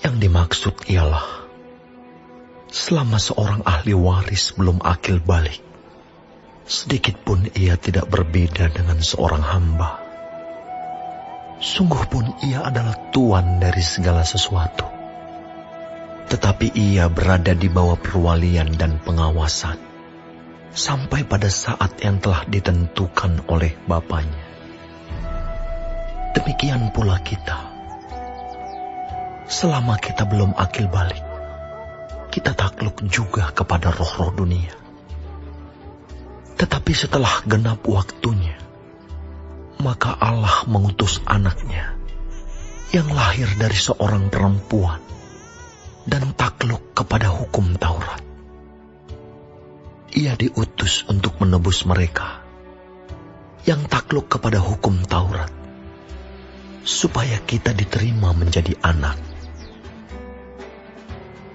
Yang dimaksud ialah, selama seorang ahli waris belum akil balik, sedikit pun ia tidak berbeda dengan seorang hamba. Sungguh pun ia adalah tuan dari segala sesuatu. Tetapi ia berada di bawah perwalian dan pengawasan, sampai pada saat yang telah ditentukan oleh Bapanya. Demikian pula kita. Selama kita belum akil balik, kita takluk juga kepada roh-roh dunia. Tetapi setelah genap waktunya, maka Allah mengutus anaknya yang lahir dari seorang perempuan dan takluk kepada hukum Taurat. Ia diutus untuk menebus mereka yang takluk kepada hukum Taurat, supaya kita diterima menjadi anak.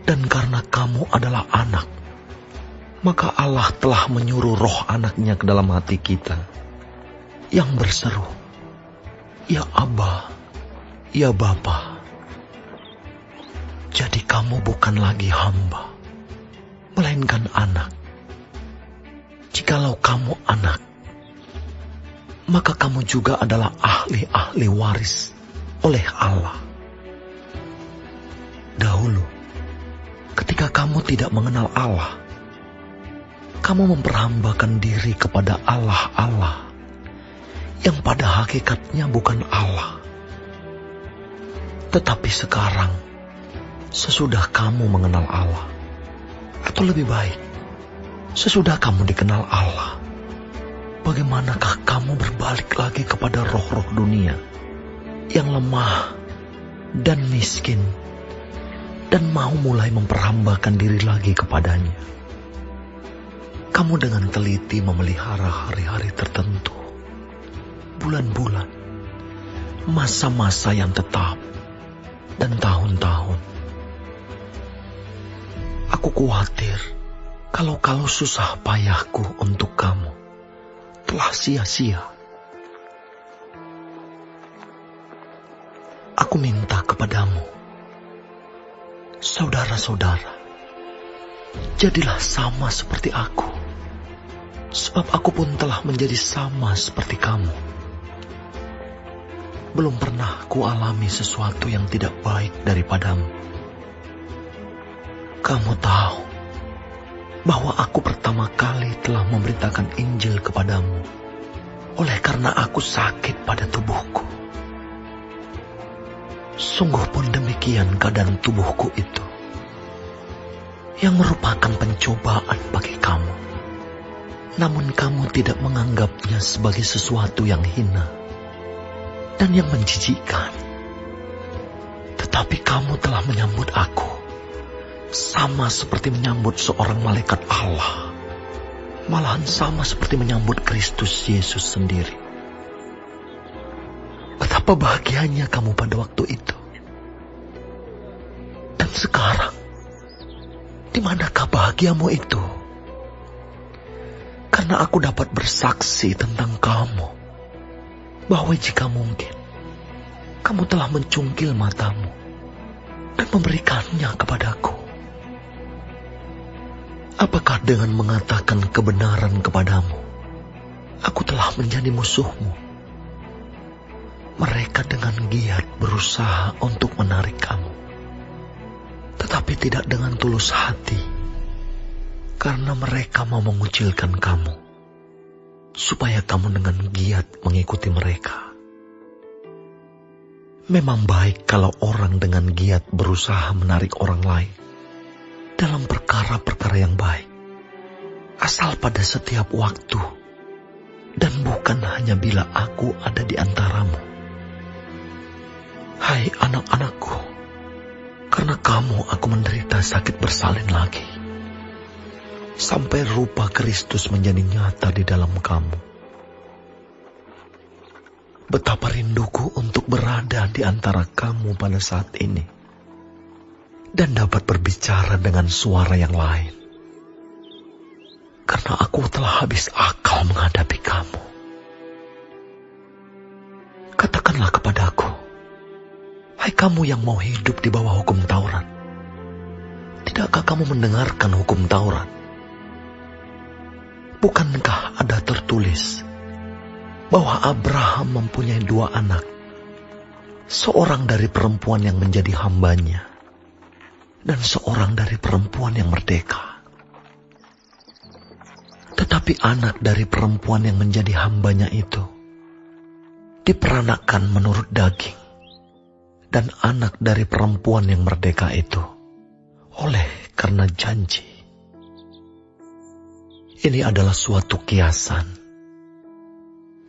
Dan karena kamu adalah anak, maka Allah telah menyuruh roh anaknya ke dalam hati kita, yang berseru, "Ya Abba, ya Bapa." Jadi kamu bukan lagi hamba, melainkan anak. Jikalau kamu anak, maka kamu juga adalah ahli-ahli waris oleh Allah. Dahulu, ketika kamu tidak mengenal Allah, kamu memperhambakan diri kepada Allah-Allah yang pada hakikatnya bukan Allah. Tetapi sekarang, sesudah kamu mengenal Allah, atau lebih baik, sesudah kamu dikenal Allah, bagaimanakah kamu berbalik lagi kepada roh-roh dunia yang lemah dan miskin, dan mau mulai memperhambakan diri lagi kepadanya? Kamu dengan teliti memelihara hari-hari tertentu, bulan-bulan, masa-masa yang tetap, dan tahun-tahun. Aku khawatir kalau susah payahku untuk kamu telah sia-sia. Aku minta kepadamu, saudara-saudara, jadilah sama seperti aku, sebab aku pun telah menjadi sama seperti kamu. Belum pernah kualami sesuatu yang tidak baik daripadamu. Kamu tahu bahwa aku pertama kali telah memberitakan Injil kepadamu oleh karena aku sakit pada tubuhku. Sungguh pun demikian keadaan tubuhku itu, yang merupakan pencobaan bagi kamu. Namun kamu tidak menganggapnya sebagai sesuatu yang hina dan yang menjijikkan. Tetapi kamu telah menyambut aku sama seperti menyambut seorang malaikat Allah, malahan sama seperti menyambut Kristus Yesus sendiri. Betapa bahagianya kamu pada waktu itu. Dan sekarang, di manakah bahagiamu itu? Karena aku dapat bersaksi tentang kamu, bahwa jika mungkin, kamu telah mencungkil matamu dan memberikannya kepadaku. Apakah dengan mengatakan kebenaran kepadamu, aku telah menjadi musuhmu? Mereka dengan giat berusaha untuk menarik kamu, tetapi tidak dengan tulus hati, karena mereka mau mengucilkan kamu, supaya kamu dengan giat mengikuti mereka. Memang baik kalau orang dengan giat berusaha menarik orang lain dalam perkara-perkara yang baik, asal pada setiap waktu, dan bukan hanya bila aku ada di antaramu. Hai anak-anakku, karena kamu aku menderita sakit bersalin lagi, sampai rupa Kristus menjadi nyata di dalam kamu. Betapa rinduku untuk berada di antara kamu pada saat ini, dan dapat berbicara dengan suara yang lain. Karena aku telah habis akal menghadapi kamu. Katakanlah kepadaku, Hai kamu yang mau hidup di bawah hukum Taurat, tidakkah kamu mendengarkan hukum Taurat? Bukankah ada tertulis bahwa Abraham mempunyai 2 anak, seorang dari perempuan yang menjadi hambanya, dan seorang dari perempuan yang merdeka. Tetapi anak dari perempuan yang menjadi hambanya itu diperanakkan menurut daging, dan anak dari perempuan yang merdeka itu oleh karena janji. Ini adalah suatu kiasan,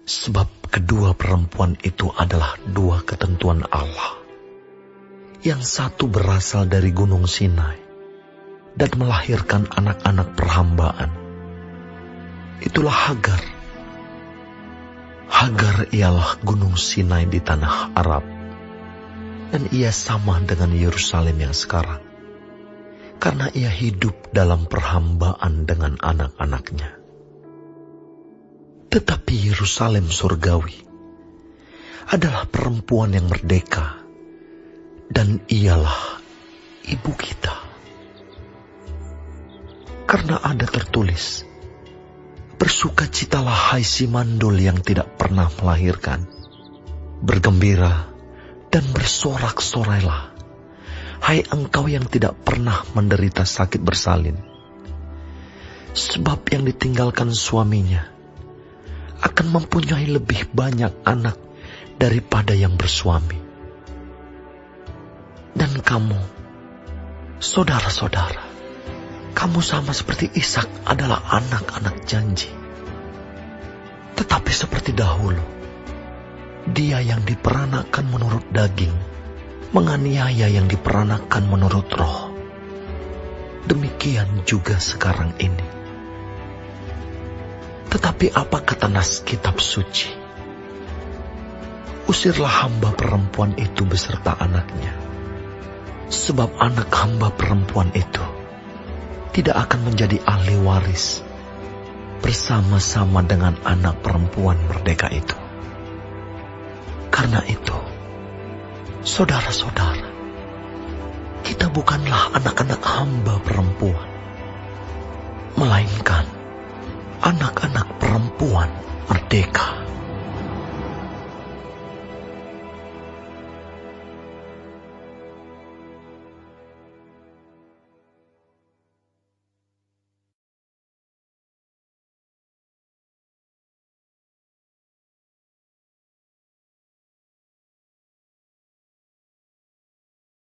sebab kedua perempuan itu adalah 2 ketentuan Allah. Yang satu berasal dari Gunung Sinai dan melahirkan anak-anak perhambaan. Itulah Hagar. Hagar ialah Gunung Sinai di tanah Arab, dan ia sama dengan Yerusalem yang sekarang, karena ia hidup dalam perhambaan dengan anak-anaknya. Tetapi Yerusalem surgawi adalah perempuan yang merdeka, dan ialah ibu kita. Karena ada tertulis, bersukacitalah hai si mandul yang tidak pernah melahirkan, bergembira dan bersorak-sorailah, hai engkau yang tidak pernah menderita sakit bersalin. Sebab yang ditinggalkan suaminya akan mempunyai lebih banyak anak daripada yang bersuami. Dan kamu, saudara-saudara, kamu sama seperti Ishak adalah anak-anak janji. Tetapi seperti dahulu, dia yang diperanakkan menurut daging menganiaya yang diperanakkan menurut roh. Demikian juga sekarang ini. Tetapi apa kata nas kitab suci? Usirlah hamba perempuan itu beserta anaknya, sebab anak hamba perempuan itu tidak akan menjadi ahli waris bersama-sama dengan anak perempuan merdeka itu. Karena itu, saudara-saudara, kita bukanlah anak-anak hamba perempuan, melainkan anak-anak perempuan merdeka.